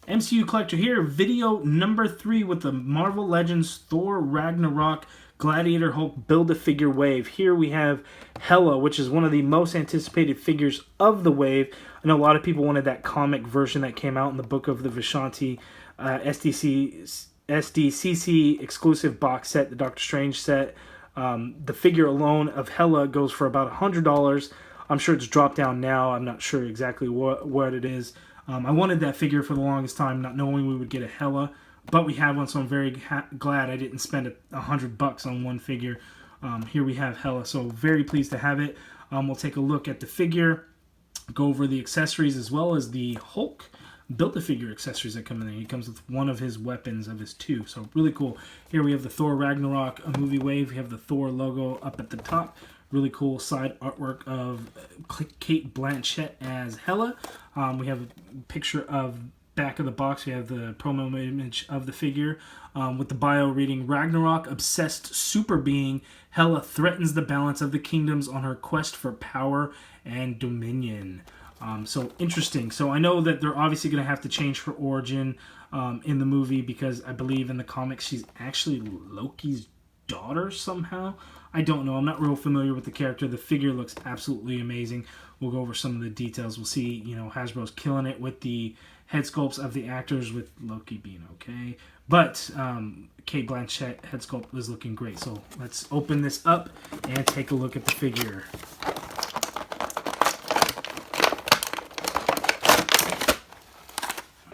MCU Collector here, video number 3 with the Marvel Legends Thor Ragnarok Gladiator Hulk Build-A-Figure wave. Here we have HELA, which is one of the most anticipated figures of the wave. I know a lot of people wanted that comic version that came out in the Book of the Vishanti SDCC exclusive box set, the Doctor Strange set. The figure alone of HELA goes for about $100. I'm sure it's dropped down now. I'm not sure exactly what it is. I wanted that figure for the longest time, not knowing we would get a HELA, but we have one, so I'm very glad I didn't spend $100 on one figure. Here we have HELA, so very pleased to have it. We'll take a look at the figure, go over the accessories as well as the Hulk Build-A-Figure accessories that come in there. He comes with one of his weapons of his two, so really cool. Here we have the Thor Ragnarok movie wave. We have the Thor logo up at the top. Really cool side artwork of Kate Blanchet as HELA. We have a picture of back of the box. We have the promo image of the figure with the bio reading, Ragnarok, obsessed super being, HELA threatens the balance of the kingdoms on her quest for power and dominion. So interesting. So I know that they're obviously going to have to change her origin in the movie because I believe in the comics she's actually Loki's daughter somehow. I don't know. I'm not real familiar with the character. The figure looks absolutely amazing. We'll go over some of the details. We'll see, you know, Hasbro's killing it with the head sculpts of the actors, with Loki being okay. But Kate Blanchett head sculpt is looking great. So let's open this up and take a look at the figure.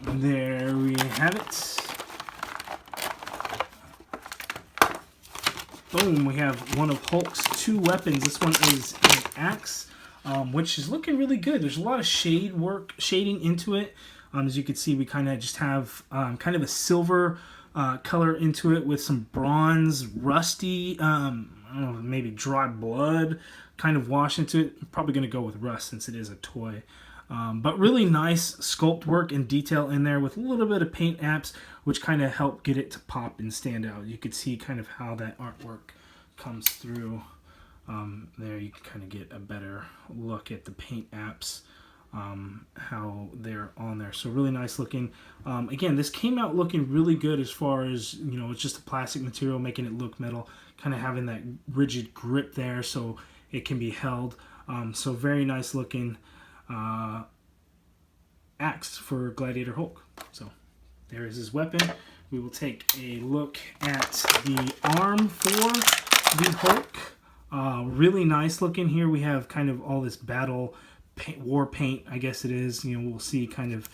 There we have it. Boom, we have one of Hulk's two weapons. This one is an axe, which is looking really good. There's a lot of shading into it. As you can see, we kind of just have kind of a silver color into it with some bronze, rusty, I don't know, maybe dry blood kind of wash into it. I'm probably going to go with rust since it is a toy. But really nice sculpt work and detail in there with a little bit of paint apps, which kind of help get it to pop and stand out. You could see kind of how that artwork comes through. There you can kind of get a better look at the paint apps, how they're on there. So really nice looking. Again, this came out looking really good as far as, you know, it's just a plastic material making it look metal, kind of having that rigid grip there so it can be held. So very nice looking axe for Gladiator Hulk. So there is his weapon. We will take a look at the arm for the Hulk. Really nice looking here. We have kind of all this battle paint, war paint, I guess it is. You know, we'll see kind of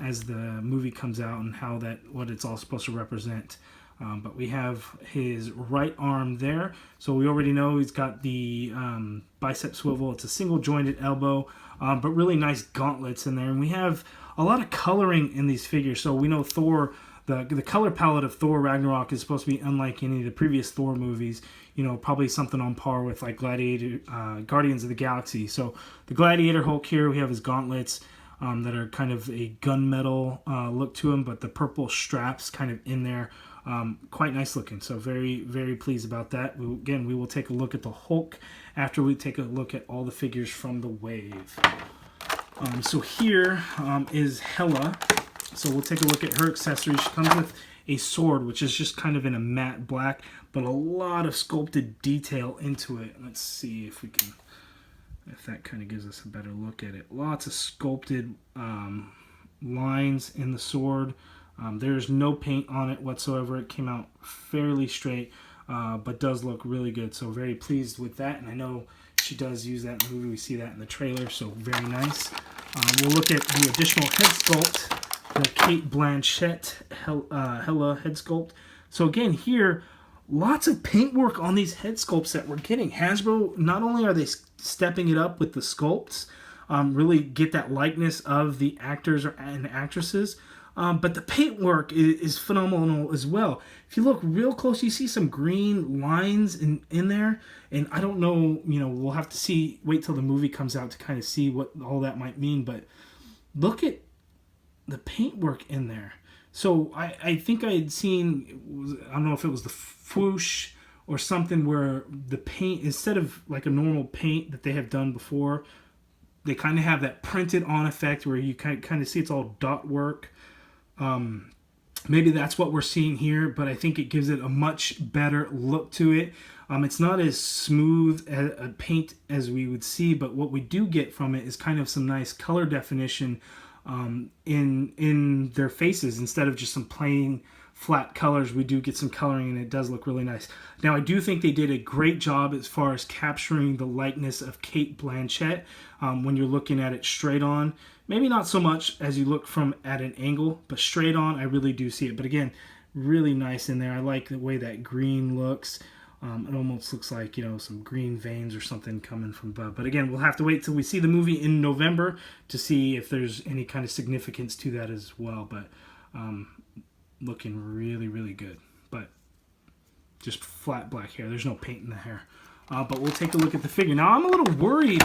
as the movie comes out and how what it's all supposed to represent. But we have his right arm there. So we already know he's got the bicep swivel. It's a single jointed elbow, but really nice gauntlets in there. And we have a lot of coloring in these figures. So we know Thor, the color palette of Thor Ragnarok is supposed to be unlike any of the previous Thor movies. You know, probably something on par with like Gladiator, Guardians of the Galaxy. So the Gladiator Hulk here, we have his gauntlets that are kind of a gunmetal look to him, but the purple straps kind of in there. Quite nice looking, so very, very pleased about that. Again, we will take a look at the Hulk after we take a look at all the figures from the wave. So here is HELA. So we'll take a look at her accessories. She comes with a sword, which is just kind of in a matte black, but a lot of sculpted detail into it. Let's see if that kind of gives us a better look at it. Lots of sculpted lines in the sword. There's no paint on it whatsoever. It came out fairly straight, but does look really good. So very pleased with that. And I know she does use that in the movie. We see that in the trailer, so very nice. We'll look at the additional head sculpt, the Kate Blanchett HELA head sculpt. So again, here, lots of paintwork on these head sculpts that we're getting. Hasbro, not only are they stepping it up with the sculpts, really get that likeness of the actors and actresses, but the paintwork is phenomenal as well. If you look real close, you see some green lines in there. And I don't know, you know, we'll have to wait till the movie comes out to kind of see what all that might mean. But look at the paintwork in there. So I think I had seen, I don't know if it was the Foosh or something, where the paint, instead of like a normal paint that they have done before, they kind of have that printed on effect where you kind of see it's all dot work. Maybe that's what we're seeing here, but I think it gives it a much better look to it. It's not as smooth a paint as we would see, but what we do get from it is kind of some nice color definition in their faces. Instead of just some plain flat colors, we do get some coloring, and it does look really nice. Now, I do think they did a great job as far as capturing the likeness of Cate Blanchett when you're looking at it straight on. Maybe not so much as you look from at an angle, but straight on, I really do see it. But again, really nice in there. I like the way that green looks. It almost looks like, some green veins or something coming from above. But again, we'll have to wait till we see the movie in November to see if there's any kind of significance to that as well. But looking really, really good. But just flat black hair. There's no paint in the hair. But we'll take a look at the figure. Now, I'm a little worried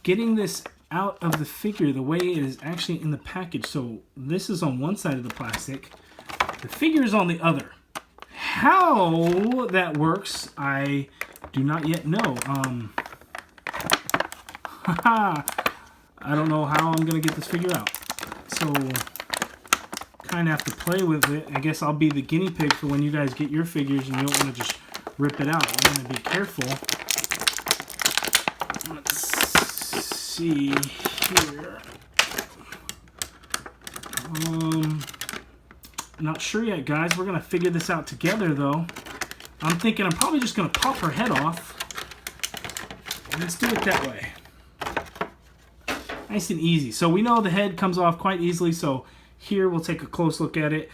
getting this out of the figure the way it is actually in the package. So this is on one side of the plastic. The figure is on the other. How that works, I do not yet know. I don't know how I'm going to get this figure out. So, kind of have to play with it. I guess I'll be the guinea pig for when you guys get your figures and you don't want to just rip it out. You want to be careful. Let's see here. Not sure yet, guys. We're going to figure this out together, though. I'm thinking I'm probably just going to pop her head off. Let's do it that way. Nice and easy. So we know the head comes off quite easily, so here we'll take a close look at it.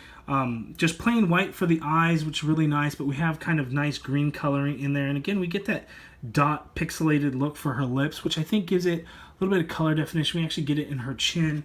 Just plain white for the eyes, which is really nice, but we have kind of nice green coloring in there. And again, we get that dot pixelated look for her lips, which I think gives it a little bit of color definition. We actually get it in her chin.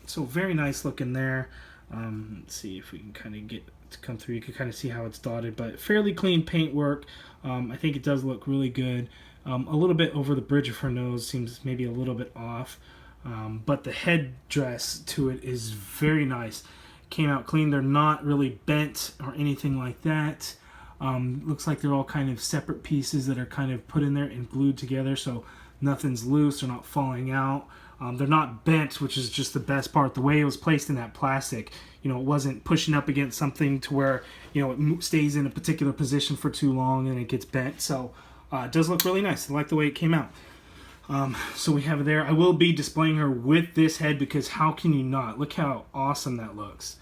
So very nice looking there. Let's see if we can kind of get it to come through. You can kind of see how it's dotted, but fairly clean paint work. I think it does look really good. A little bit over the bridge of her nose, seems maybe a little bit off. But the headdress to it is very nice. Came out clean. They're not really bent or anything like that. Looks like they're all kind of separate pieces that are kind of put in there and glued together, so nothing's loose. They're not falling out. They're not bent, which is just the best part. The way it was placed in that plastic, it wasn't pushing up against something to where, it stays in a particular position for too long and it gets bent. So it does look really nice. I like the way it came out. So we have it there. I will be displaying her with this head because how can you not? Look how awesome that looks.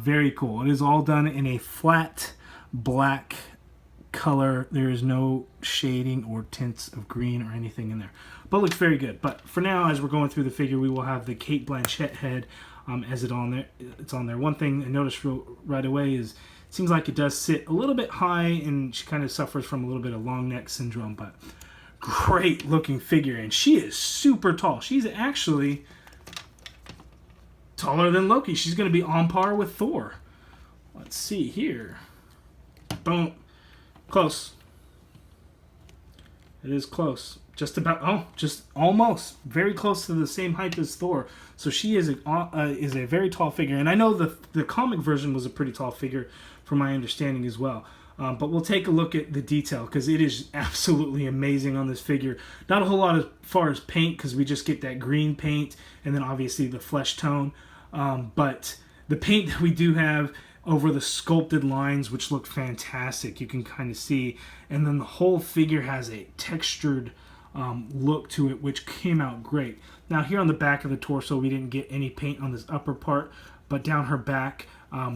Very cool. It is all done in a flat black color. There is no shading or tints of green or anything in there, but looks very good. But for now, as we're going through the figure, we will have the Cate Blanchett head as it's on there. One thing I noticed right away is it seems like it does sit a little bit high, and she kind of suffers from a little bit of long neck syndrome. But great looking figure, and she is super tall. She's actually taller than Loki. She's going to be on par with Thor. Let's see here. Boom. Close. It is close. Just about, just almost. Very close to the same height as Thor. So she is a very tall figure. And I know the comic version was a pretty tall figure from my understanding as well. But we'll take a look at the detail because it is absolutely amazing on this figure. Not a whole lot as far as paint because we just get that green paint and then obviously the flesh tone. But the paint that we do have over the sculpted lines, which look fantastic, you can kind of see. And then the whole figure has a textured look to it, which came out great. Now here on the back of the torso, we didn't get any paint on this upper part, but down her back,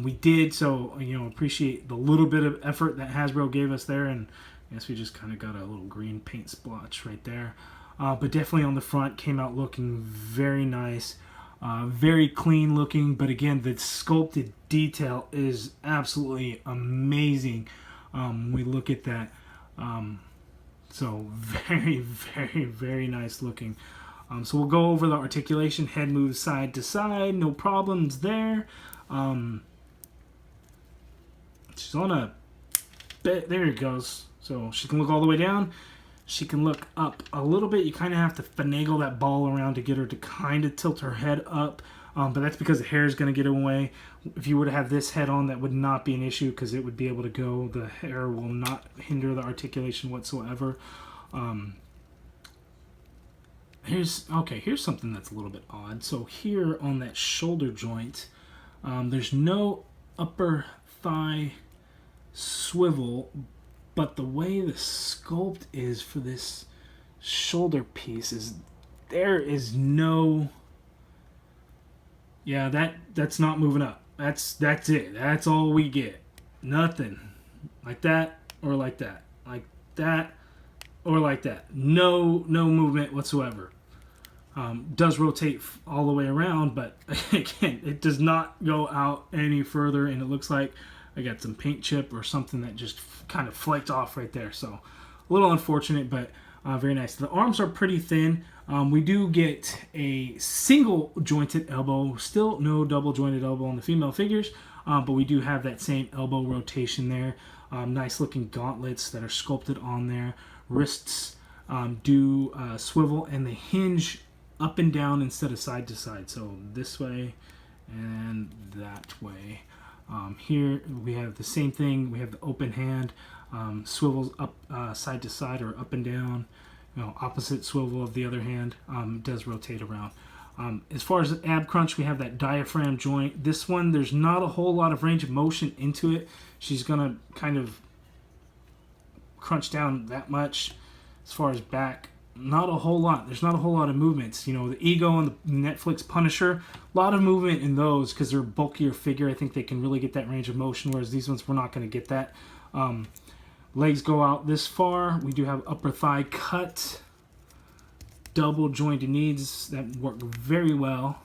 we did. So, appreciate the little bit of effort that Hasbro gave us there. And I guess we just kind of got a little green paint splotch right there. But definitely on the front, came out looking very nice. Very clean looking, but again, the sculpted detail is absolutely amazing. We look at that. So very, very, very nice looking. So we'll go over the articulation. Head moves side to side, no problems there. She's on a bit. There it goes. So she can look all the way down. She can look up a little bit. You kind of have to finagle that ball around to get her to kind of tilt her head up. But that's because the hair is going to get away. If you were to have this head on, that would not be an issue because it would be able to go. The hair will not hinder the articulation whatsoever. here's something that's a little bit odd. So here on that shoulder joint, there's no upper thigh swivel, but the way the sculpt is for this shoulder piece is there is no, yeah, that's not moving up. That's it. That's all we get. Nothing like that or like that, like that or like that. No movement whatsoever. Does rotate all the way around, but again, it does not go out any further, and it looks like I got some paint chip or something that just kind of flaked off right there. So a little unfortunate, but very nice. The arms are pretty thin. We do get a single jointed elbow, still no double jointed elbow on the female figures, but we do have that same elbow rotation there. Nice looking gauntlets that are sculpted on there. Wrists do swivel, and they hinge up and down instead of side to side. So this way and that way. Here we have the same thing. We have the open hand, swivels up side to side or up and down. You know, opposite swivel of the other hand, does rotate around. As far as the ab crunch, we have that diaphragm joint. This one, there's not a whole lot of range of motion into it. She's gonna kind of crunch down that much. As far as back, not a whole lot. There's not a whole lot of movements. You know, the Ego and the Netflix Punisher, a lot of movement in those because they're a bulkier figure. I think they can really get that range of motion, whereas these ones, we're not going to get that. Legs go out this far. We do have upper thigh cut, double jointed knees that work very well.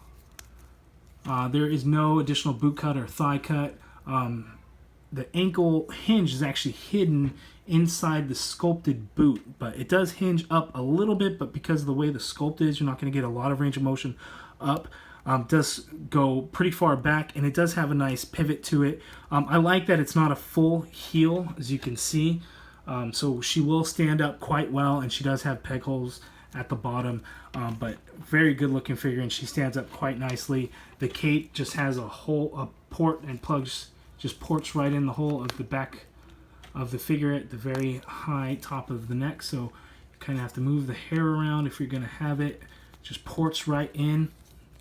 There is no additional boot cut or thigh cut. The ankle hinge is actually hidden inside the sculpted boot, but it does hinge up a little bit, but because of the way the sculpt is, you're not going to get a lot of range of motion up. Does go pretty far back, and it does have a nice pivot to it. I like that it's not a full heel, as you can see, so she will stand up quite well, and she does have peg holes at the bottom, but very good looking figure, and she stands up quite nicely. The cape just has a hole, a port, and plugs, just ports right in the hole of the back of the figure at the very high top of the neck, so you kind of have to move the hair around if you're going to have it. Just ports right in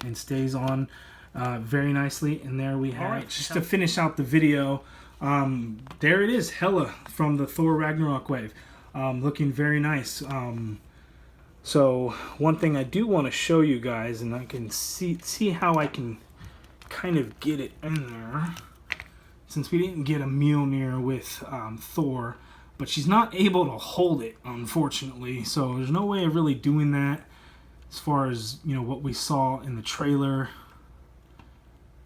and stays on very nicely. And there we have it. Just to finish out the video, there it is, HELA from the Thor Ragnarok wave, looking very nice. So one thing I do want to show you guys, and I can see how I can kind of get it in there, since we didn't get a Mjolnir with Thor, but she's not able to hold it, unfortunately, so there's no way of really doing that as far as, you know, what we saw in the trailer.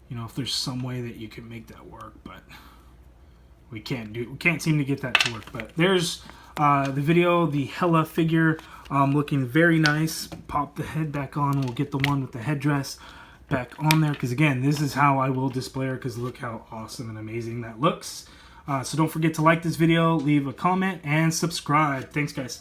You know, if there's some way that you can make that work, but we can't seem to get that to work. But there's the video, the HELA figure, looking very nice. Pop the head back on. We'll get the one with the headdress back on there, because again, this is how I will display her, because look how awesome and amazing that looks. So don't forget to like this video, leave a comment, and subscribe. Thanks, guys.